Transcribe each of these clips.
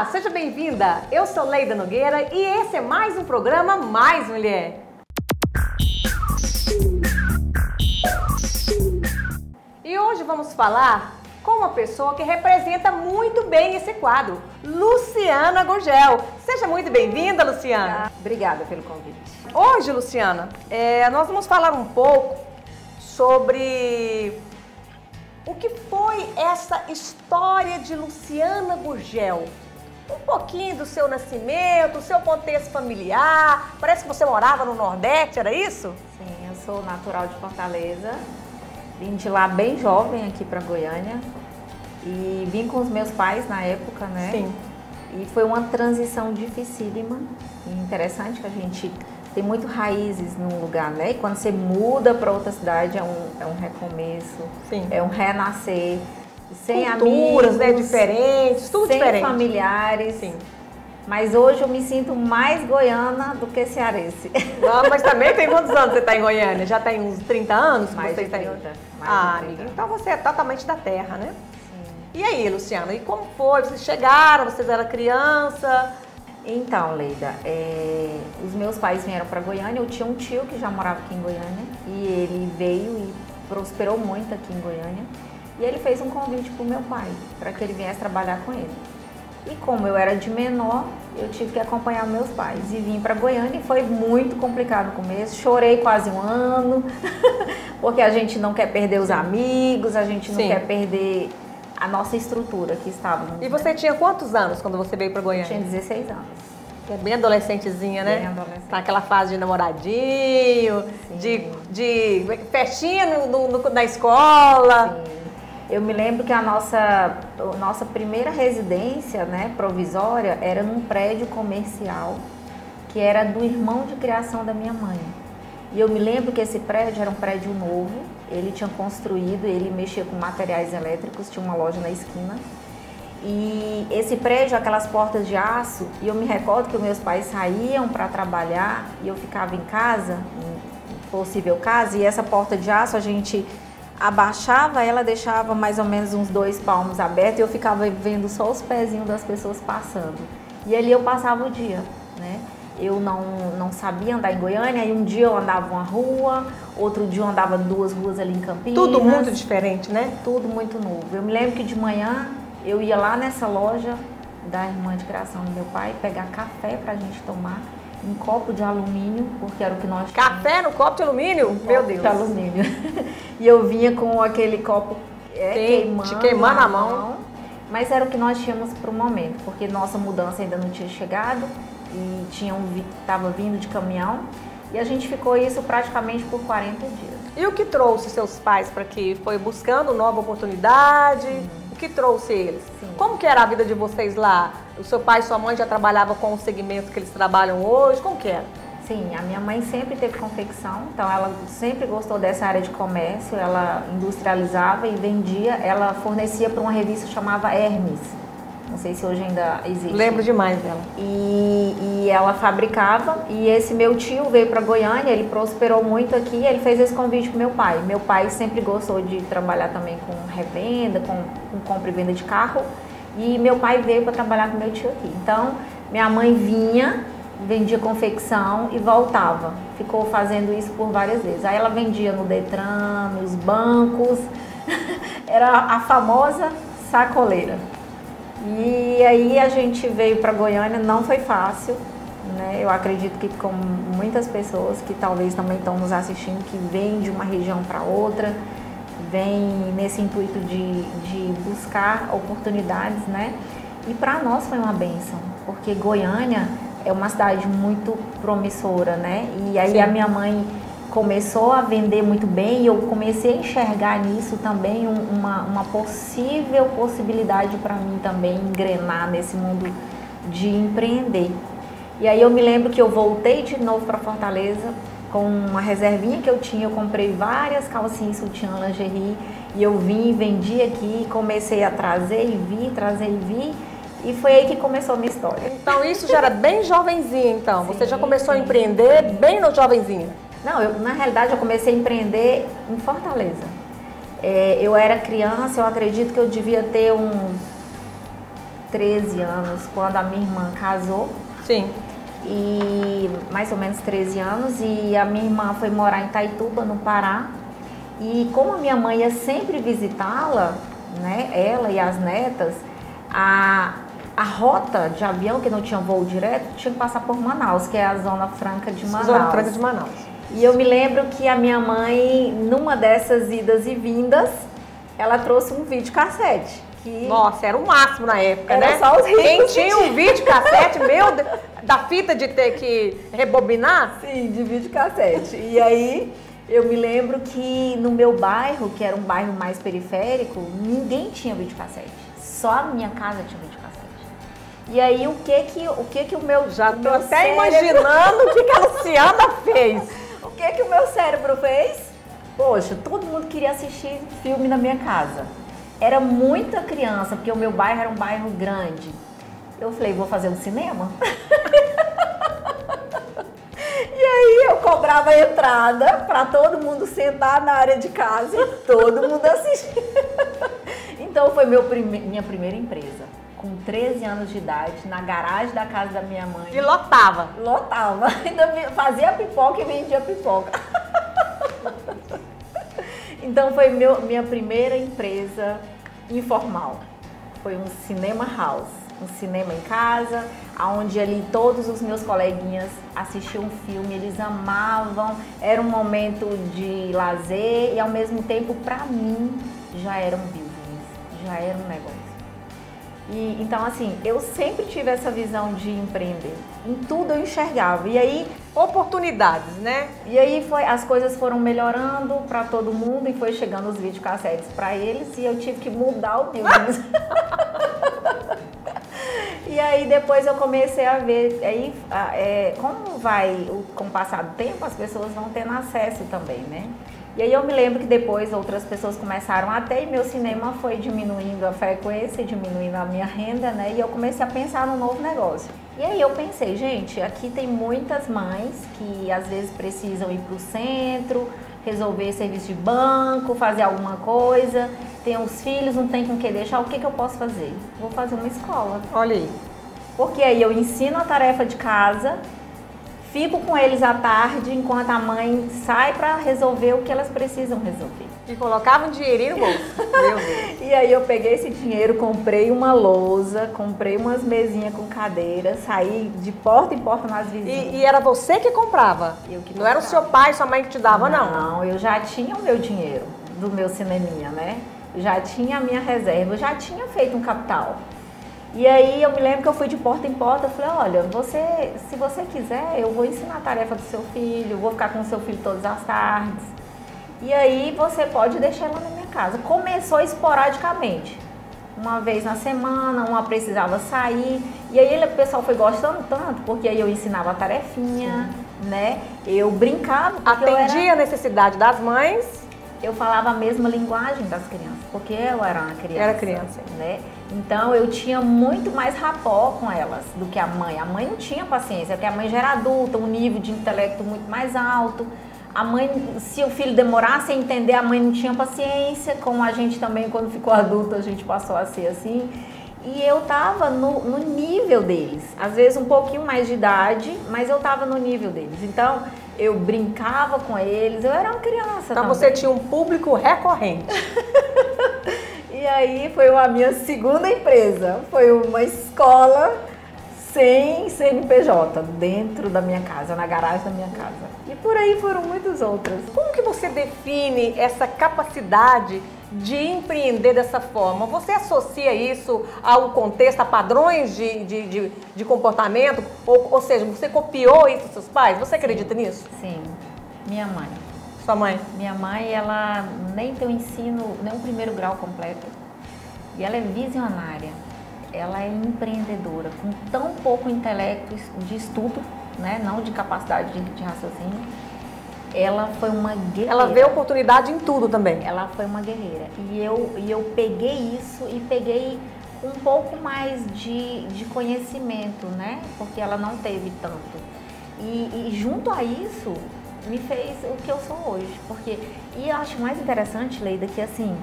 Olá, seja bem-vinda! Eu sou Leida Nogueira e esse é mais um programa Mais Mulher. E hoje vamos falar com uma pessoa que representa muito bem esse quadro, Luciana Gurgel. Seja muito bem-vinda, Luciana. Obrigada pelo convite. Hoje, Luciana, nós vamos falar um pouco sobre o que foi essa história de Luciana Gurgel. Um pouquinho do seu nascimento, o seu contexto familiar. Parece que você morava no Nordeste, era isso? Sim, eu sou natural de Fortaleza. Vim de lá bem jovem aqui para Goiânia. E vim com os meus pais na época, né? Sim. E foi uma transição dificílima. E interessante que a gente tem muito raízes num lugar, né? E quando você muda para outra cidade é um recomeço, Sim. É um renascer. Sem culturas, amigos, né, diferentes, tudo sem diferente. Familiares. Sim. Mas hoje eu me sinto mais goiana do que cearense. Não, mas também tem quantos anos você está em Goiânia? Já tem uns 30 anos que Mais você de está 30. em... Mais de 30. Amiga, então você é totalmente da terra, né? Sim. E aí, Luciana, e como foi? Vocês chegaram, vocês eram criança? Então, Leida, os meus pais vieram para Goiânia. Eu tinha um tio que já morava aqui em Goiânia e ele veio e prosperou muito aqui em Goiânia. E ele fez um convite para o meu pai, para que ele viesse trabalhar com ele. E como eu era de menor, eu tive que acompanhar meus pais. E vim para Goiânia e foi muito complicado no começo. Chorei quase um ano, porque a gente não quer perder os amigos, a gente não quer perder a nossa estrutura que estávamos. E você tinha quantos anos quando você veio para Goiânia? Eu tinha 16 anos. É bem adolescentezinha, né? Bem adolescente. Tá aquela fase de namoradinho, de festinha na escola. Sim. Eu me lembro que a nossa primeira residência, né, provisória era num prédio comercial que era do irmão de criação da minha mãe. E eu me lembro que esse prédio era um prédio novo, ele tinha construído, ele mexia com materiais elétricos, tinha uma loja na esquina. E esse prédio, aquelas portas de aço, e eu me recordo que os meus pais saíam para trabalhar e eu ficava em casa, em possível casa, e essa porta de aço a gente abaixava, ela deixava mais ou menos uns 2 palmos abertos e eu ficava vendo só os pezinhos das pessoas passando. E ali eu passava o dia, né? Eu não sabia andar em Goiânia, e um dia eu andava uma rua, outro dia eu andava 2 ruas ali em Campinas. Tudo muito diferente, né? Tudo muito novo. Eu me lembro que de manhã eu ia lá nessa loja da irmã de criação do meu pai pegar café pra gente tomar em copo de alumínio, porque era o que nós tínhamos. Café no copo de alumínio? Meu Deus. De alumínio. E eu vinha com aquele copo queimando a mão. Mas era o que nós tínhamos para o momento, porque nossa mudança ainda não tinha chegado e estava vindo de caminhão. E a gente ficou isso praticamente por 40 dias. E o que trouxe seus pais para aqui? Foi buscando nova oportunidade? O que trouxe eles? Sim. Como que era a vida de vocês lá? O seu pai e sua mãe já trabalhavam com o segmento que eles trabalham hoje? Como que era? Sim, a minha mãe sempre teve confecção, então ela sempre gostou dessa área de comércio, ela industrializava e vendia, ela fornecia para uma revista chamada Hermes, não sei se hoje ainda existe. Lembro demais dela. E ela fabricava, e esse meu tio veio para Goiânia, ele prosperou muito aqui, ele fez esse convite para meu pai. Meu pai sempre gostou de trabalhar também com revenda, com compra e venda de carro, e meu pai veio para trabalhar com meu tio aqui. Então, minha mãe vinha, vendia confecção e voltava. Ficou fazendo isso por várias vezes. Aí ela vendia no Detran, nos bancos, era a famosa sacoleira. E aí a gente veio para Goiânia, não foi fácil, né? Eu acredito que como muitas pessoas que talvez também estão nos assistindo, que vêm de uma região para outra, vêm nesse intuito de buscar oportunidades, né? E para nós foi uma bênção, porque Goiânia é uma cidade muito promissora, né? E aí a minha mãe começou a vender muito bem e eu comecei a enxergar nisso também uma possível possibilidade para mim também engrenar nesse mundo de empreender. E aí eu me lembro que eu voltei de novo para Fortaleza com uma reservinha que eu tinha, eu comprei várias calcinhas, sutiã, lingerie e eu vim, vendi aqui, comecei a trazer e vir. E foi aí que começou a minha história. Então isso já era bem jovenzinha, então? Sim, você já começou a empreender bem no jovenzinha? Não, na realidade eu comecei a empreender em Fortaleza. Eu era criança, eu acredito que eu devia ter uns 13 anos, quando a minha irmã casou. Sim. E mais ou menos 13 anos, e a minha irmã foi morar em Itaituba, no Pará. E como a minha mãe ia sempre visitá-la, né, ela e as netas, a rota de avião, que não tinha voo direto, tinha que passar por Manaus, que é a Zona Franca de Manaus. Zona Franca de Manaus. E eu me lembro que a minha mãe, numa dessas idas e vindas, ela trouxe um videocassete. Nossa, era o máximo na época, era, né? Só os ricos. Quem tinha um videocassete, meu Deus, da fita de ter que rebobinar? Sim, de videocassete. E aí, eu me lembro que no meu bairro, que era um bairro mais periférico, ninguém tinha videocassete. Só a minha casa tinha videocassete. E aí, o que o meu... Já tô até cérebro... imaginando o que a Luciana fez. O que o meu cérebro fez? Poxa, todo mundo queria assistir filme na minha casa. Era muita criança, porque o meu bairro era um bairro grande. Eu falei, vou fazer um cinema? E aí eu cobrava a entrada para todo mundo sentar na área de casa e todo mundo assistir. Então foi minha primeira empresa. Com 13 anos de idade, na garagem da casa da minha mãe. E lotava. Lotava. Ainda fazia pipoca e vendia pipoca. Então foi minha primeira empresa informal. Foi um cinema house, um cinema em casa, onde ali todos os meus coleguinhas assistiam filme, eles amavam, era um momento de lazer e ao mesmo tempo para mim já era um business, já era um negócio. E, então, assim, eu sempre tive essa visão de empreender. Em tudo eu enxergava. E aí, oportunidades, né? E aí as coisas foram melhorando para todo mundo e foi chegando os videocassetes para eles e eu tive que mudar o business. E aí depois eu comecei a ver, aí como com o passar do tempo as pessoas vão tendo acesso também, né? E aí eu me lembro que depois outras pessoas começaram a ter e meu cinema foi diminuindo a frequência, diminuindo a minha renda, né? E eu comecei a pensar num novo negócio. E aí eu pensei, gente, aqui tem muitas mães que às vezes precisam ir para o centro, resolver serviço de banco, fazer alguma coisa, tem os filhos, não tem com quem deixar, o que eu posso fazer? Vou fazer uma escola. Olha aí. Porque aí eu ensino a tarefa de casa, fico com eles à tarde, enquanto a mãe sai para resolver o que elas precisam resolver. E colocava um dinheirinho no bolso. Meu Deus. E aí eu peguei esse dinheiro, comprei uma lousa, comprei umas mesinhas com cadeira, saí de porta em porta nas vizinhas. E era você que comprava? Eu que comprava. Não era o seu pai, sua mãe que te dava, não? Não, eu já tinha o meu dinheiro do meu cineminha, né? Já tinha a minha reserva, eu já tinha feito um capital. E aí eu me lembro que eu fui de porta em porta, eu falei, olha, se você quiser, eu vou ensinar a tarefa do seu filho, vou ficar com o seu filho todas as tardes. E aí você pode deixar ela na minha casa. Começou esporadicamente. Uma vez na semana, uma precisava sair. E aí o pessoal foi gostando tanto, porque aí eu ensinava a tarefinha, né? Eu brincava. Atendia a necessidade das mães. Eu falava a mesma linguagem das crianças, porque eu era uma criança. Era criança. Né? Então eu tinha muito mais rapport com elas do que a mãe. A mãe não tinha paciência, porque a mãe já era adulta, um nível de intelecto muito mais alto. A mãe, se o filho demorasse a entender, a mãe não tinha paciência, como a gente também, quando ficou adulto, a gente passou a ser assim. E eu tava no nível deles, às vezes um pouquinho mais de idade, mas eu tava no nível deles. Então, eu brincava com eles, eu era uma criança Então também. você tinha um público recorrente. E aí foi a minha segunda empresa, foi uma escola sem CNPJ, dentro da minha casa, na garagem da minha casa. E por aí foram muitas outras. Como que você define essa capacidade de empreender dessa forma? Você associa isso ao contexto, a padrões de comportamento? Ou seja, você copiou isso dos seus pais? Você acredita nisso? Sim, minha mãe. Sua mãe? Minha mãe, ela nem tem o ensino, nem o primeiro grau completo. E ela é visionária. Ela é empreendedora, com tão pouco intelecto de estudo, né? Não de capacidade de raciocínio. Ela foi uma guerreira. Ela vê oportunidade em tudo também. Ela foi uma guerreira. E eu peguei isso e peguei um pouco mais de conhecimento, né? Porque ela não teve tanto. E junto a isso, me fez o que eu sou hoje. E eu acho mais interessante, Leida, que assim,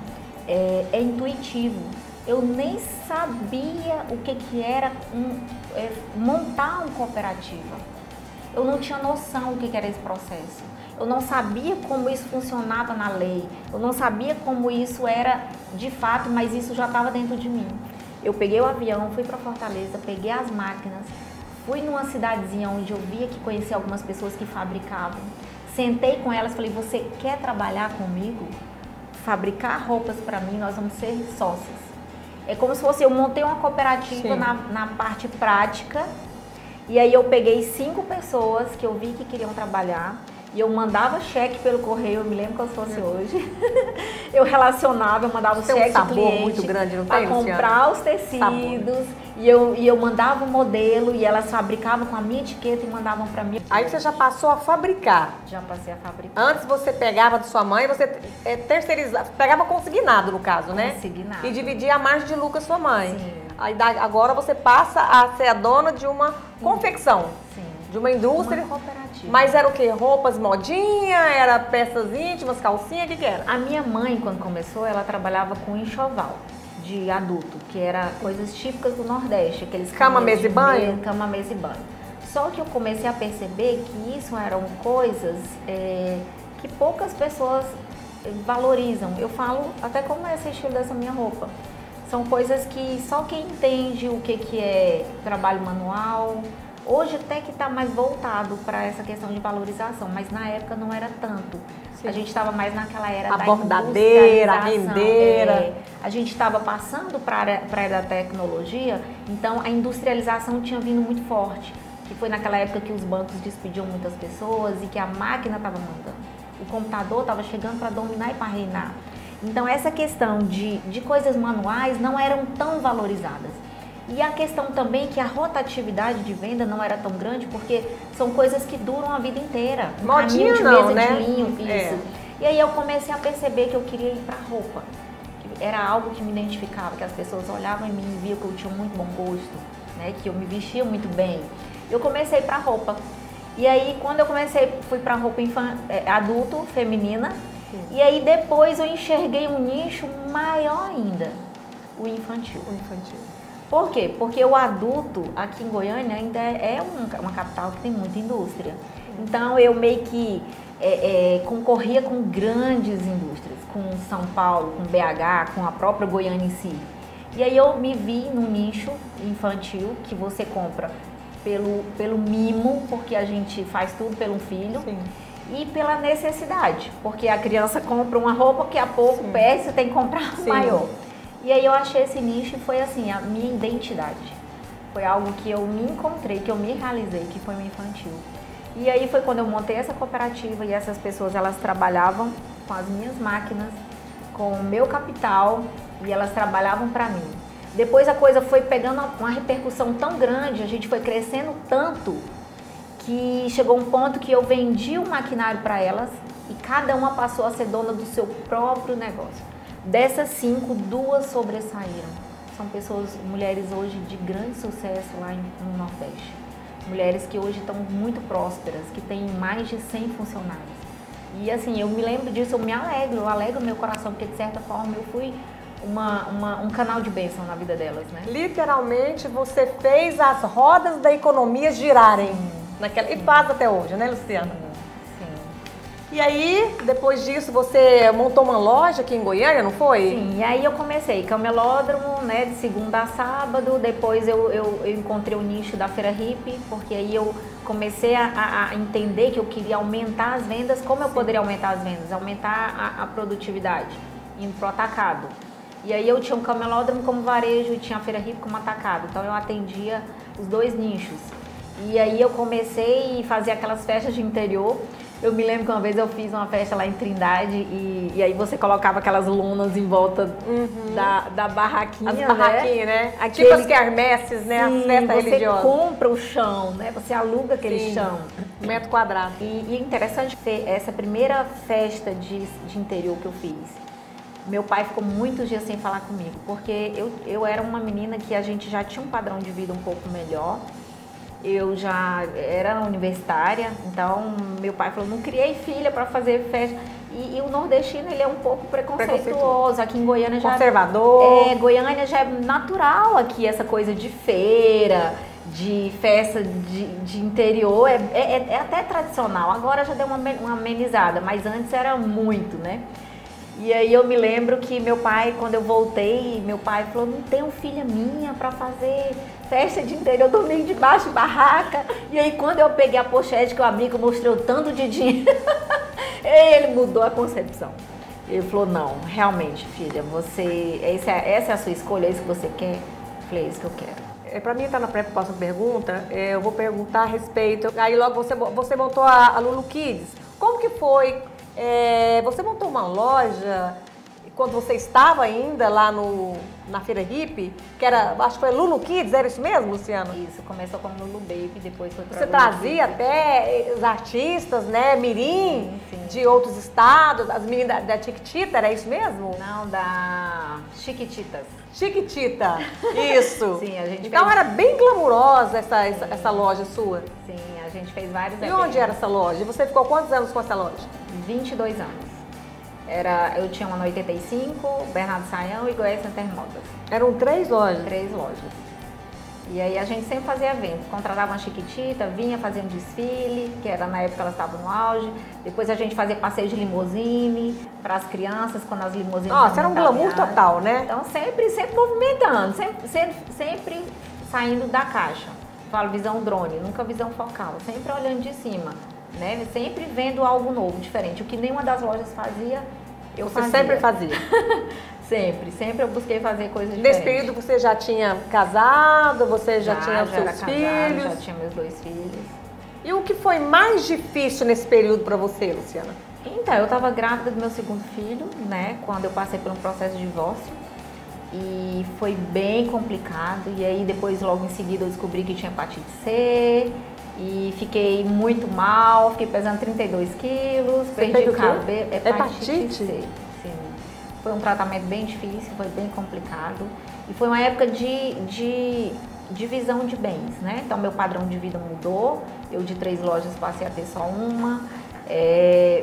é intuitivo. Eu nem sabia o que era montar uma cooperativa. Eu não tinha noção do que era esse processo. Eu não sabia como isso funcionava na lei. Eu não sabia como isso era de fato, mas isso já estava dentro de mim. Eu peguei o avião, fui para Fortaleza, peguei as máquinas, fui numa cidadezinha onde eu via que conhecia algumas pessoas que fabricavam. Sentei com elas e falei, você quer trabalhar comigo? Fabricar roupas para mim, nós vamos ser sócios. É como se fosse, eu montei uma cooperativa na parte prática, e aí eu peguei 5 pessoas que eu vi que queriam trabalhar, e eu mandava cheque pelo correio, eu me lembro como se fosse hoje. Eu relacionava, eu mandava o cheque ao cliente muito grande, não para tem, comprar os tecidos, e eu mandava o modelo, e elas fabricavam com a minha etiqueta e mandavam para mim. Aí você já passou a fabricar. Já passei a fabricar. Antes você pegava de sua mãe, você terceirizava, pegava consignado no caso, né? Consignado. E dividia a margem de lucro com a sua mãe. Sim. Aí agora você passa a ser a dona de uma confecção. Sim. De uma indústria. Uma cooperativa. Mas era o quê? Roupas modinha? Era peças íntimas, calcinha? O que era? A minha mãe, quando começou, ela trabalhava com enxoval de adulto, que era coisas típicas do Nordeste, aqueles cama, mesa e banho? Cama, mesa e banho. Só que eu comecei a perceber que isso eram coisas que poucas pessoas valorizam. Eu falo até como é esse estilo dessa minha roupa. São coisas que só quem entende o que é trabalho manual. Hoje até que está mais voltado para essa questão de valorização, mas na época não era tanto. Sim. A gente estava mais naquela era da bordadeira, a rendeira. A gente estava passando para a era da tecnologia, então a industrialização tinha vindo muito forte. Que foi naquela época que os bancos despediam muitas pessoas e que a máquina estava mandando. O computador estava chegando para dominar e para reinar. Então essa questão de coisas manuais não eram tão valorizadas. E a questão também que a rotatividade de venda não era tão grande, porque são coisas que duram a vida inteira. Modinha de não, mesa né? de linho, isso. E aí eu comecei a perceber que eu queria ir para roupa. Que era algo que me identificava, que as pessoas olhavam em mim e viam que eu tinha muito bom gosto, né? Que eu me vestia muito bem. Eu comecei para roupa. E aí quando eu fui para roupa adulto, feminina. Sim. E aí depois eu enxerguei um nicho maior ainda, o infantil. O infantil. Por quê? Porque o adulto aqui em Goiânia ainda é uma capital que tem muita indústria. Então eu meio que concorria com grandes indústrias, com São Paulo, com BH, com a própria Goiânia em si. E aí eu me vi num nicho infantil que você compra pelo mimo, porque a gente faz tudo pelo filho. Sim. E pela necessidade, porque a criança compra uma roupa que a pouco perde, você tem que comprar maior. E aí eu achei esse nicho e foi assim, a minha identidade. Foi algo que eu me encontrei, que eu me realizei, que foi o infantil. E aí foi quando eu montei essa cooperativa e essas pessoas, elas trabalhavam com as minhas máquinas, com o meu capital e elas trabalhavam para mim. Depois a coisa foi pegando uma repercussão tão grande, a gente foi crescendo tanto, que chegou um ponto que eu vendi o maquinário para elas e cada uma passou a ser dona do seu próprio negócio. Dessas 5, 2 sobressaíram. São pessoas, mulheres hoje de grande sucesso lá no Nordeste. Mulheres que hoje estão muito prósperas, que têm mais de 100 funcionários. E assim, eu me lembro disso, eu alegro meu coração, porque de certa forma eu fui um canal de bênção na vida delas, né? Literalmente você fez as rodas da economia girarem. E faz até hoje, né, Luciana? E aí, depois disso, você montou uma loja aqui em Goiânia, não foi? Sim, e aí eu comecei camelódromo, né, de segunda a sábado, depois eu encontrei o nicho da Feira Hippie, porque aí eu comecei a entender que eu queria aumentar as vendas. Como eu poderia aumentar as vendas? Aumentar a produtividade, indo pro atacado. E aí eu tinha um camelódromo como varejo e tinha a Feira Hippie como atacado, então eu atendia os 2 nichos. E aí eu comecei a fazer aquelas festas de interior. Eu me lembro que uma vez eu fiz uma festa lá em Trindade e aí você colocava aquelas lonas em volta da barraquinha, as barraquinhas, né? Aquele... Tipo as quermesses, né? Sim, as festas religiosas. Você compra o chão, né? Você aluga aquele chão. Metro quadrado. E interessante ter essa primeira festa de interior que eu fiz. Meu pai ficou muitos dias sem falar comigo, porque eu era uma menina que a gente já tinha um padrão de vida um pouco melhor. Eu já era universitária, então meu pai falou, não criei filha para fazer festa. E o nordestino, ele é um pouco preconceituoso. Aqui em Goiânia já... Conservador. Goiânia já é natural aqui, essa coisa de feira, de festa de interior. É até tradicional. Agora já deu uma amenizada, mas antes era muito, né? E aí eu me lembro que meu pai, quando eu voltei, meu pai falou, não tem filha minha para fazer festa de interior, domingo debaixo de barraca. E aí quando eu peguei a pochete que eu abri, que eu mostrei o tanto de dinheiro, ele mudou a concepção. Ele falou, não, realmente, filha, essa é a sua escolha, é isso que você quer? Eu falei, é isso que eu quero. Para mim, tá na próxima pergunta, eu vou perguntar a respeito, aí logo você montou a Lulu Kids. Como que foi? Você montou uma loja quando você estava ainda lá na Feira Hippie, que era, acho que foi Lulu Kids, era isso mesmo, Luciana? Isso, começou como Lulu Baby, depois foi para Você trazia até os artistas, né, mirim, sim. De outros estados, as meninas da Chiquitita, era isso mesmo? Não, da Chiquititas. Chiquitita, isso. Sim, a gente então fez... era bem glamurosa essa loja sua. Sim, a gente fez vários eventos. E onde era essa loja? E você ficou quantos anos com essa loja? 22 anos. Eu tinha uma no 85, Bernardo Saião e Goiás Center Modas. Eram 3 lojas? 3 lojas. E aí a gente sempre fazia evento, contratava uma Chiquitita, vinha fazer um desfile, que era na época elas estavam no auge. Depois a gente fazia passeio de limusine para as crianças, quando as limusines... Nossa, era um glamour total, né? Então sempre movimentando, sempre saindo da caixa. Falo visão drone, nunca visão focal, sempre olhando de cima, né? Sempre vendo algo novo, diferente. O que nenhuma das lojas fazia, eu fazia. Você sempre fazia? Sempre eu busquei fazer coisas diferentes. Nesse período você já tinha casado, você já tinha os seus filhos? Já tinha meus 2 filhos. E o que foi mais difícil nesse período para você, Luciana? Então, eu estava grávida do meu 2º filho, né, quando eu passei por um processo de divórcio. E foi bem complicado. E aí depois, logo em seguida, eu descobri que tinha hepatite C. E fiquei muito mal, fiquei pesando 32 quilos, perdi o cabelo. Hepatite C. Sim. Foi um tratamento bem difícil, foi bem complicado. E foi uma época de divisão de bens, né? Então, meu padrão de vida mudou. Eu de 3 lojas passei a ter só uma.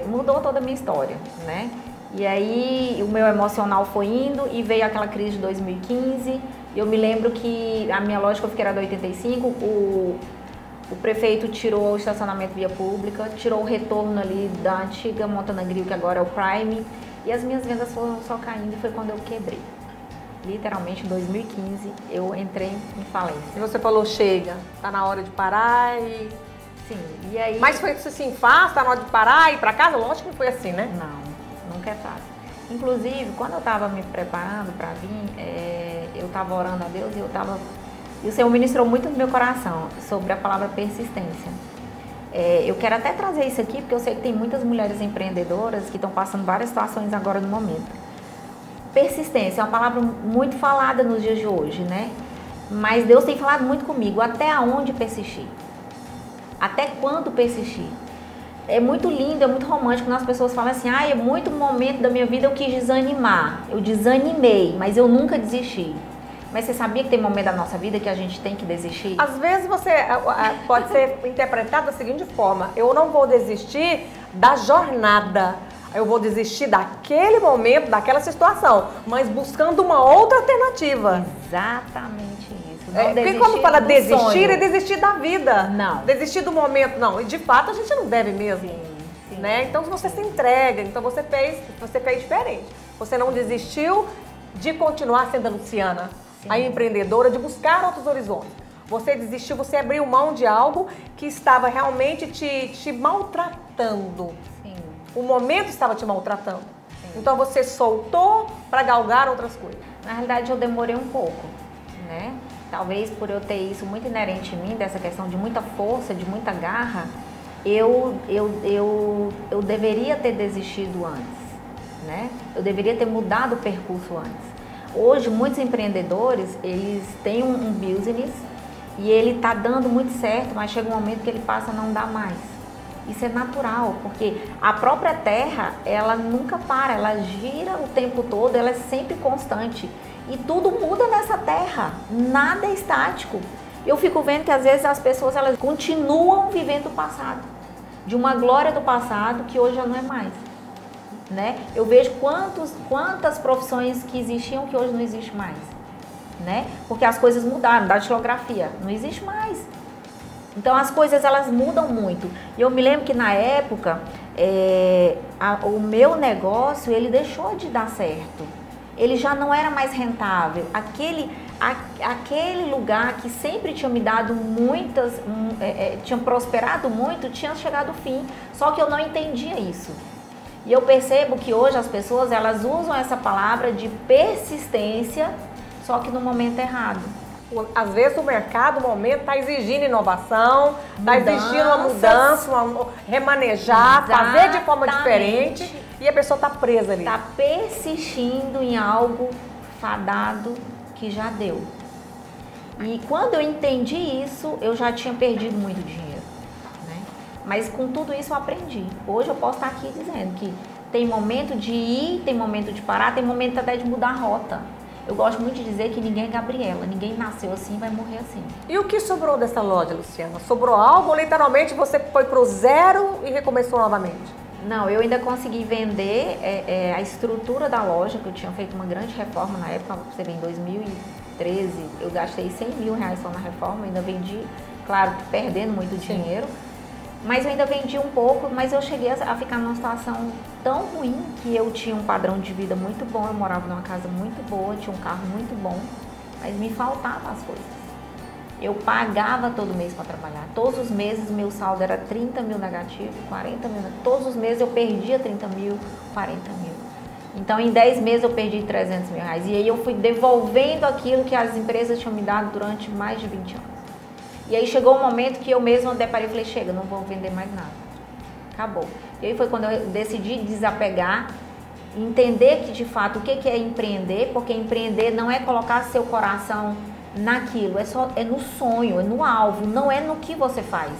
Mudou toda a minha história, né? E aí, o meu emocional foi indo e veio aquela crise de 2015. Eu me lembro que a minha loja que eu fiquei era da 85, o prefeito tirou o estacionamento via pública, tirou o retorno ali da antiga Montana Grill, que agora é o Prime, e as minhas vendas foram só caindo e foi quando eu quebrei. Literalmente, em 2015, eu entrei em falência. E você falou, chega, tá na hora de parar e... Sim, e aí... Mas foi assim, fácil, tá na hora de parar e ir pra casa? Lógico que não foi assim, né? Não, nunca é fácil. Inclusive, quando eu tava me preparando pra vir, eu tava orando a Deus e o Senhor ministrou muito no meu coração sobre a palavra persistência. Eu quero até trazer isso aqui, porque eu sei que tem muitas mulheres empreendedoras que estão passando várias situações agora no momento. Persistência é uma palavra muito falada nos dias de hoje, né? Mas Deus tem falado muito comigo, até onde persistir? Até quando persistir? É muito lindo, é muito romântico quando as pessoas falam assim, é muito momento da minha vida eu quis desanimar, eu desanimei, mas eu nunca desisti. Mas você sabia que tem momento da nossa vida que a gente tem que desistir? Às vezes você pode ser interpretado da seguinte forma, eu não vou desistir da jornada, eu vou desistir daquele momento, daquela situação, mas buscando uma outra alternativa. Exatamente isso. Porque quando fala desistir, é desistir da vida. Não. Desistir do momento, não. E de fato a gente não deve mesmo. Sim. Né? Então você se entrega, então você fez diferente. Você não desistiu de continuar sendo a Luciana, sim, a empreendedora, de buscar outros horizontes. Você desistiu, você abriu mão de algo que estava realmente te maltratando. Sim. O momento estava te maltratando. Sim. Então você soltou para galgar outras coisas. Na realidade eu demorei um pouco, né? Talvez por eu ter isso muito inerente em mim, dessa questão de muita força, de muita garra, eu deveria ter desistido antes, né? Eu deveria ter mudado o percurso antes. Hoje, muitos empreendedores, eles têm um business e ele está dando muito certo, mas chega um momento que ele passa a não dar mais. Isso é natural, porque a própria terra, ela nunca para, ela gira o tempo todo, ela é sempre constante. E tudo muda nessa terra, nada é estático. Eu fico vendo que às vezes as pessoas elas continuam vivendo o passado, de uma glória do passado que hoje já não é mais. né? Eu vejo quantas profissões que existiam que hoje não existe mais, né? Porque as coisas mudaram, da datilografia não existe mais. Então as coisas elas mudam muito. E eu me lembro que na época o meu negócio ele deixou de dar certo. Ele já não era mais rentável. Aquele lugar que sempre tinha me dado tinha prosperado muito, tinha chegado ao fim. Só que eu não entendia isso. E eu percebo que hoje as pessoas elas usam essa palavra de persistência, só que no momento errado. Às vezes o mercado, o momento, está exigindo inovação, está exigindo uma mudança, remanejar, fazer de forma diferente e a pessoa está presa ali. Está persistindo em algo fadado que já deu. E quando eu entendi isso, eu já tinha perdido muito dinheiro, né? Mas com tudo isso eu aprendi. Hoje eu posso estar aqui dizendo que tem momento de ir, tem momento de parar, tem momento até de mudar a rota. Eu gosto muito de dizer que ninguém é Gabriela, ninguém nasceu assim e vai morrer assim. E o que sobrou dessa loja, Luciana? Sobrou algo ou literalmente você foi pro zero e recomeçou novamente? Não, eu ainda consegui vender a estrutura da loja, que eu tinha feito uma grande reforma na época, você vê, em 2013, eu gastei 100 mil reais só na reforma, ainda vendi, claro, perdendo muito dinheiro. Mas eu ainda vendi um pouco, mas eu cheguei a ficar numa situação tão ruim que eu tinha um padrão de vida muito bom, eu morava numa casa muito boa, tinha um carro muito bom, mas me faltavam as coisas. Eu pagava todo mês para trabalhar, todos os meses meu saldo era 30 mil negativo, 40 mil, todos os meses eu perdia 30 mil, 40 mil. Então em 10 meses eu perdi 300 mil reais e aí eu fui devolvendo aquilo que as empresas tinham me dado durante mais de 20 anos. E aí chegou um momento que eu mesma deparei e falei, chega, não vou vender mais nada. Acabou. E aí foi quando eu decidi desapegar, entender que de fato o que é empreender, porque empreender não é colocar seu coração naquilo, é no sonho, é no alvo, não é no que você faz.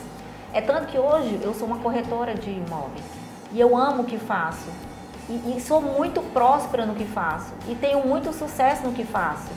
É tanto que hoje eu sou uma corretora de imóveis e eu amo o que faço e sou muito próspera no que faço e tenho muito sucesso no que faço.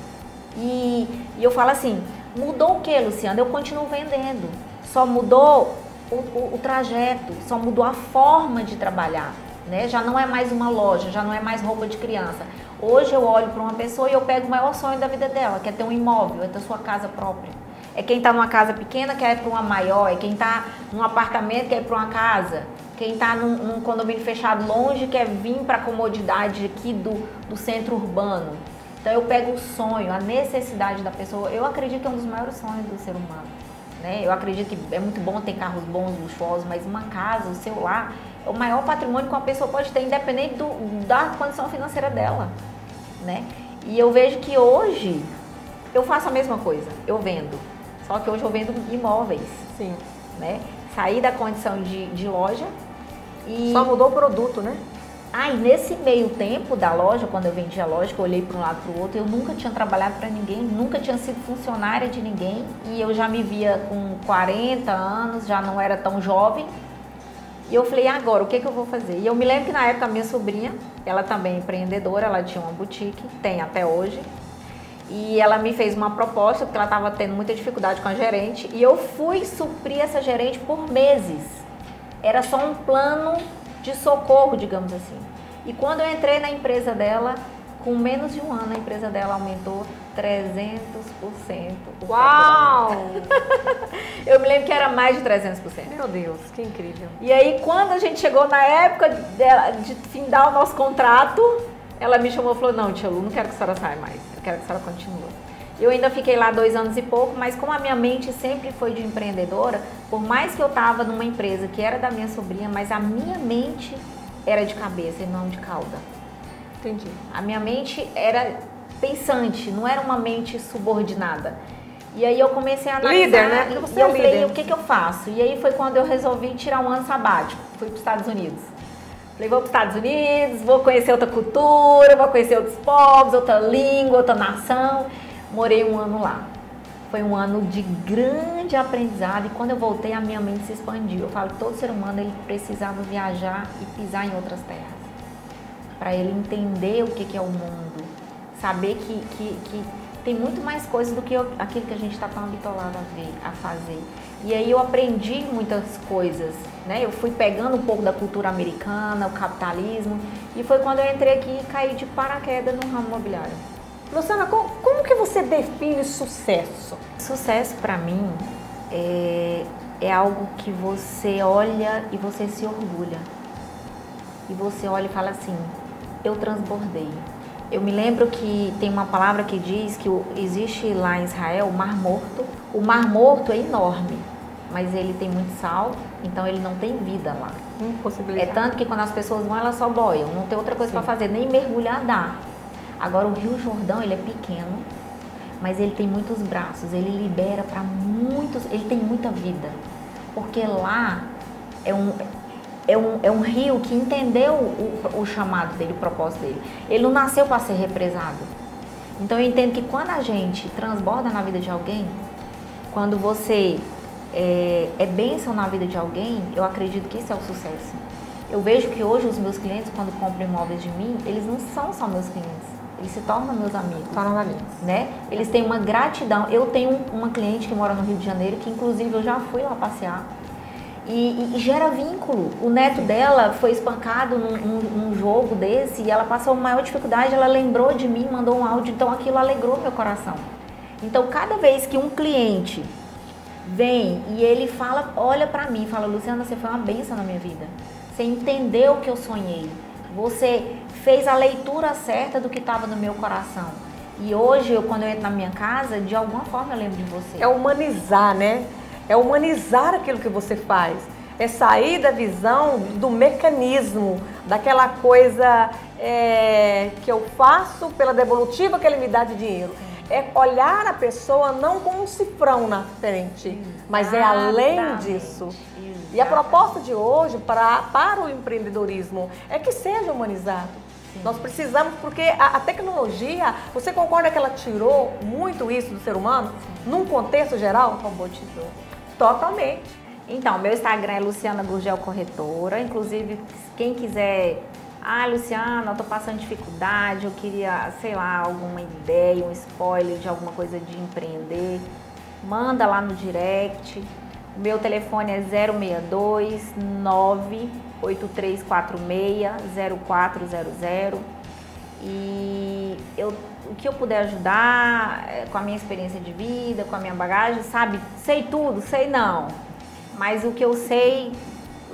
E eu falo assim, mudou o que, Luciana? Eu continuo vendendo, só mudou o trajeto, só mudou a forma de trabalhar, né? Já não é mais uma loja, já não é mais roupa de criança. Hoje eu olho para uma pessoa e eu pego o maior sonho da vida dela, que é ter um imóvel, é ter sua casa própria. É quem está numa casa pequena quer ir para uma maior, é quem está num apartamento quer ir para uma casa, quem está num condomínio fechado longe quer vir para a comodidade aqui do centro urbano. Então eu pego o sonho, a necessidade da pessoa. Eu acredito que é um dos maiores sonhos do ser humano, né? Eu acredito que é muito bom ter carros bons, luxuosos, mas uma casa, o seu lar, é o maior patrimônio que uma pessoa pode ter, independente da condição financeira dela, né? E eu vejo que hoje eu faço a mesma coisa, eu vendo. Só que hoje eu vendo imóveis. Sim. Né? Saí da condição de loja e... Só mudou o produto, né? E nesse meio tempo da loja, quando eu vendi a loja, eu olhei para um lado e para o outro, eu nunca tinha trabalhado para ninguém, nunca tinha sido funcionária de ninguém e eu já me via com 40 anos, já não era tão jovem. E eu falei, agora, o que eu vou fazer? E eu me lembro que na época a minha sobrinha, ela também é empreendedora, ela tinha uma boutique, tem até hoje. E ela me fez uma proposta, porque ela estava tendo muita dificuldade com a gerente. E eu fui suprir essa gerente por meses. Era só um plano de socorro, digamos assim. E quando eu entrei na empresa dela, com menos de um ano, a empresa dela aumentou 300%. Uau! Eu me lembro que era mais de 300%. Meu Deus, que incrível. E aí, quando a gente chegou na época de findar o nosso contrato, ela me chamou e falou, não, tia Lu, não quero que a senhora saia mais, eu quero que a senhora continue. Eu ainda fiquei lá 2 anos e pouco, mas como a minha mente sempre foi de empreendedora, por mais que eu estava numa empresa que era da minha sobrinha, mas a minha mente era de cabeça e não de cauda. Entendi. A minha mente era pensante, não era uma mente subordinada. E aí eu comecei a analisar, líder, né? Você e eu falei, o que eu faço? E aí foi quando eu resolvi tirar um ano sabático, fui para os Estados Unidos. Falei, vou para os Estados Unidos, vou conhecer outra cultura, vou conhecer outros povos, outra língua, outra nação. Morei 1 ano lá. Foi um ano de grande aprendizado e quando eu voltei a minha mente se expandiu. Eu falo que todo ser humano ele precisava viajar e pisar em outras terras. Para ele entender o que é o mundo. Saber que tem muito mais coisas do que aquilo que a gente está tão habituado a fazer. E aí eu aprendi muitas coisas, né? Eu fui pegando um pouco da cultura americana, o capitalismo, e foi quando eu entrei aqui e caí de paraquedas no ramo imobiliário. Luciana, como que você define sucesso? Sucesso para mim é algo que você olha e você se orgulha. E você olha e fala assim, eu transbordei. Eu me lembro que tem uma palavra que diz que existe lá em Israel o Mar Morto. O Mar Morto é enorme, mas ele tem muito sal, então ele não tem vida lá. Impossibilidade. É tanto que quando as pessoas vão, elas só boiam, não tem outra coisa para fazer, nem mergulhar dá. Agora o Rio Jordão, ele é pequeno, mas ele tem muitos braços, ele libera para muitos, ele tem muita vida. Porque lá é um rio que entendeu o chamado dele, o propósito dele. Ele não nasceu para ser represado. Então eu entendo que quando a gente transborda na vida de alguém, quando você é bênção na vida de alguém, eu acredito que isso é o sucesso. Eu vejo que hoje os meus clientes, quando compram imóveis de mim, eles não são só meus clientes, eles se tornam meus amigos. Tornam amigos. Né? Eles têm uma gratidão. Eu tenho uma cliente que mora no Rio de Janeiro, que inclusive eu já fui lá passear. E gera vínculo. O neto dela foi espancado num jogo desse e ela passou uma maior dificuldade, ela lembrou de mim, mandou um áudio, então aquilo alegrou meu coração. Então cada vez que um cliente vem e ele fala, olha pra mim, fala, Luciana, você foi uma bênção na minha vida. Você entendeu o que eu sonhei. Você fez a leitura certa do que estava no meu coração. E hoje, quando eu entro na minha casa, de alguma forma eu lembro de você. É humanizar, né? É humanizar aquilo que você faz. É sair da visão do mecanismo, daquela coisa que eu faço pela devolutiva que ele me dá de dinheiro. É olhar a pessoa não com um cifrão na frente, mas é além disso. E a proposta de hoje para o empreendedorismo é que seja humanizado. Sim. Nós precisamos, porque a tecnologia, você concorda que ela tirou muito isso do ser humano? Sim. Num contexto geral? Robotizou. Totalmente. Então, meu Instagram é Luciana Gurgel Corretora. Inclusive, quem quiser... Luciana, eu tô passando dificuldade, eu queria, sei lá, alguma ideia, um spoiler de alguma coisa de empreender. Manda lá no direct. Meu telefone é 062 98346 0400. E o que eu puder ajudar com a minha experiência de vida, com a minha bagagem, sabe? Sei tudo, sei não. Mas o que eu sei...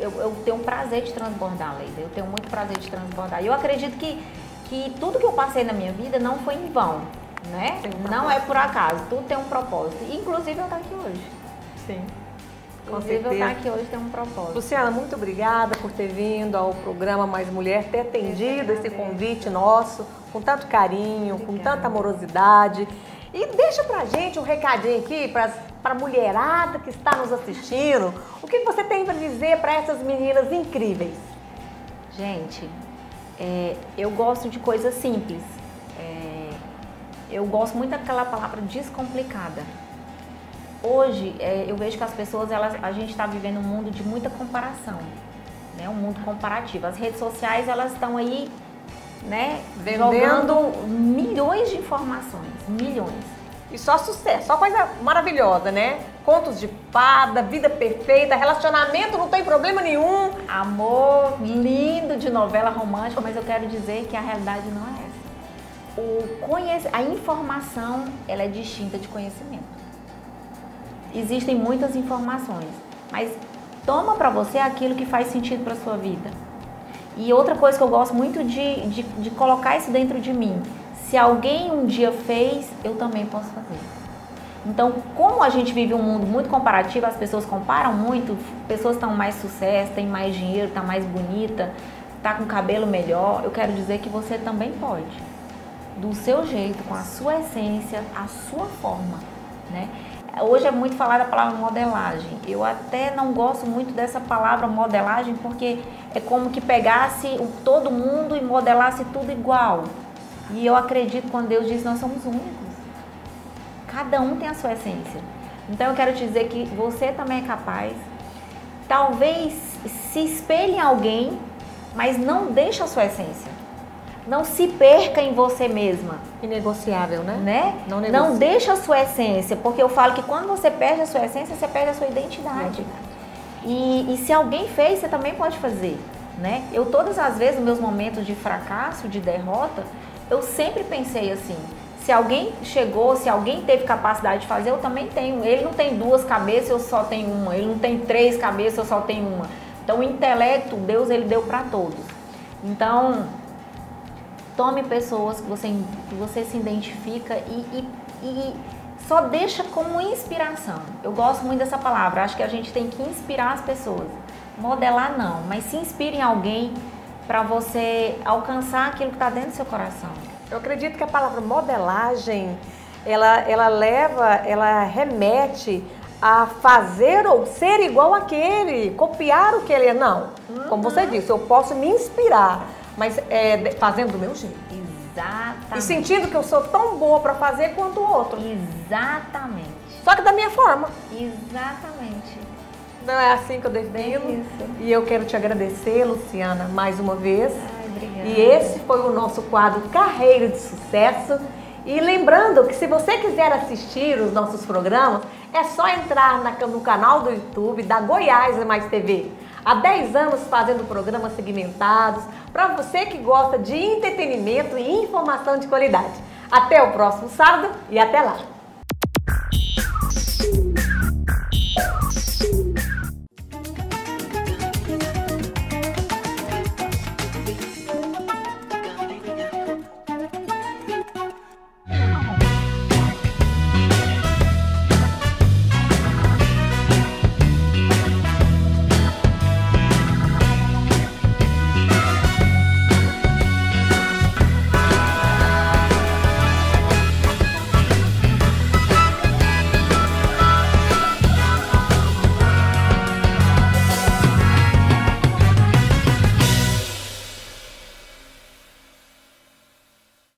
Eu tenho um prazer de transbordar, Leida. Eu tenho muito prazer de transbordar. E eu acredito que tudo que eu passei na minha vida não foi em vão, né? Não é por acaso. Tudo tem um propósito. Inclusive eu estar aqui hoje. Sim. Inclusive eu estar aqui hoje tem um propósito. Luciana, muito obrigada por ter vindo ao programa Mais Mulher, ter atendido esse convite nosso com tanto carinho, com tanta amorosidade. E deixa pra gente um recadinho aqui para a mulherada que está nos assistindo. O que você tem para dizer para essas meninas incríveis? Gente, eu gosto de coisas simples. Eu gosto muito daquela palavra descomplicada. Hoje, eu vejo que as pessoas, a gente está vivendo um mundo de muita comparação, né? Um mundo comparativo. As redes sociais, elas estão aí, né, jogando milhões de informações, milhões. E só sucesso, só coisa maravilhosa, né? Contos de fada, vida perfeita, relacionamento não tem problema nenhum. Amor lindo de novela romântica, mas eu quero dizer que a realidade não é essa. A informação, ela é distinta de conhecimento. Existem muitas informações, mas toma pra você aquilo que faz sentido pra sua vida. E outra coisa que eu gosto muito de colocar isso dentro de mim. Se alguém um dia fez, eu também posso fazer. Então, como a gente vive um mundo muito comparativo, as pessoas comparam muito, pessoas estão mais sucesso, têm mais dinheiro, tá mais bonita, tá com cabelo melhor, eu quero dizer que você também pode. Do seu jeito, com a sua essência, a sua forma, né? Hoje é muito falada a palavra modelagem. Eu até não gosto muito dessa palavra modelagem, porque é como que pegasse todo mundo e modelasse tudo igual. E eu acredito quando Deus diz que nós somos únicos. Cada um tem a sua essência. Então eu quero te dizer que você também é capaz. Talvez se espelhe em alguém, mas não deixe a sua essência. Não se perca em você mesma. Inegociável, né? Não deixa a sua essência, porque eu falo que quando você perde a sua essência, você perde a sua identidade. E se alguém fez, você também pode fazer, né? Eu todas as vezes, nos meus momentos de fracasso, de derrota, eu sempre pensei assim, se alguém chegou, se alguém teve capacidade de fazer, eu também tenho. Ele não tem 2 cabeças, eu só tenho uma. Ele não tem 3 cabeças, eu só tenho uma. Então o intelecto, Deus, ele deu para todos. Então, tome pessoas que você se identifica e só deixa como inspiração. Eu gosto muito dessa palavra, acho que a gente tem que inspirar as pessoas. Modelar não, mas se inspire em alguém para você alcançar aquilo que está dentro do seu coração. Eu acredito que a palavra modelagem, ela remete a fazer ou ser igual àquele, copiar o que ele é. Não, como você disse, eu posso me inspirar, mas fazendo do meu jeito. Exatamente. E sentindo que eu sou tão boa para fazer quanto o outro. Exatamente. Só que da minha forma. Exatamente. Não é assim que eu defino. Isso. E eu quero te agradecer, Luciana, mais uma vez. Ai, obrigada. E esse foi o nosso quadro Carreira de Sucesso. E lembrando que se você quiser assistir os nossos programas, é só entrar no canal do YouTube da Goiás Mais TV. Há 10 anos fazendo programas segmentados para você que gosta de entretenimento e informação de qualidade. Até o próximo sábado e até lá!